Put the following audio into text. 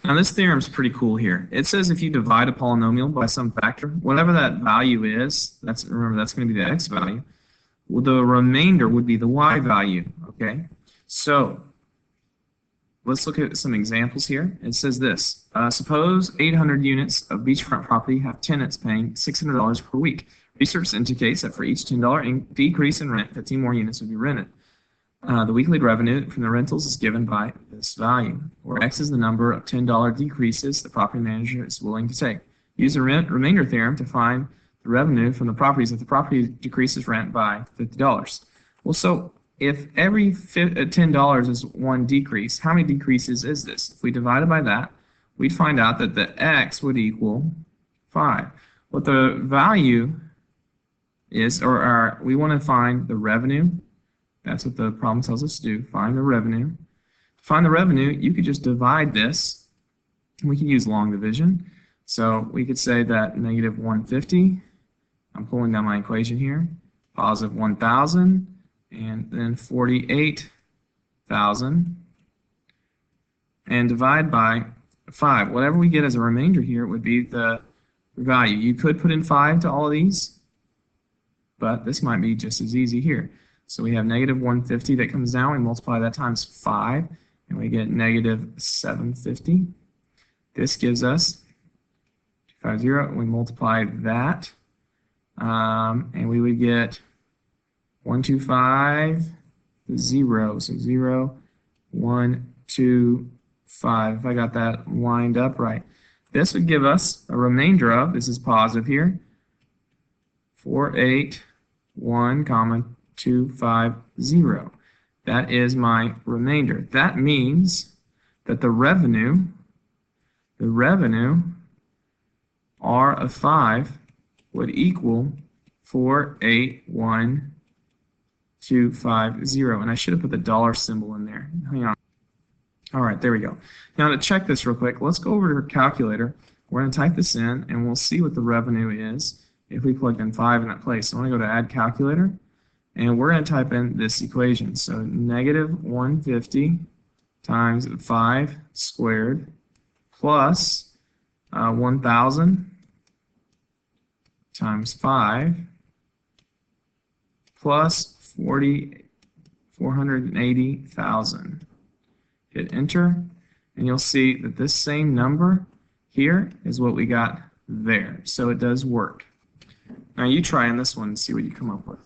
Now this theorem is pretty cool here. It says if you divide a polynomial by some factor, whatever that value is, remember that's going to be the x value, well, the remainder would be the y value, okay? So let's look at some examples here. It says this, suppose 800 units of beachfront property have tenants paying $600 per week. Research indicates that for each $10 decrease in rent, 15 more units would be rented. The weekly revenue from the rentals is given by this value, where X is the number of $10 decreases the property manager is willing to take. Use the remainder theorem to find the revenue from the properties if the property decreases rent by $50. Well, so if every $10 is one decrease, how many decreases is this? If we divide it by that, we'd find out that the X would equal 5. What the value is, we want to find the revenue. That's what the problem tells us to do, find the revenue. To find the revenue, you could just divide this. We could use long division. So we could say that negative 150, I'm pulling down my equation here, positive 1,000, and then 48,000, and divide by 5. Whatever we get as a remainder here would be the value. You could put in 5 to all of these, but this might be just as easy here. So we have negative 150 that comes down. We multiply that times 5, and we get negative 750. This gives us 250. We multiply that, and we would get 125, 0. So 0, 1, 2, 5. If I got that lined up right. This would give us a remainder of, this is positive here, 481, 250. That is my remainder. That means that the revenue R of 5 would equal 481,250. And I should have put the dollar symbol in there. Hang on. All right, there we go. Now to check this real quick, let's go over to our calculator. We're going to type this in, and we'll see what the revenue is if we plugged in 5 in that place. So I'm going to go to Add Calculator. And we're going to type in this equation. So negative 150 times 5 squared plus 1,000 times 5 plus 480,000. Hit enter, and you'll see that this same number here is what we got there. So it does work. Now you try on this one and see what you come up with.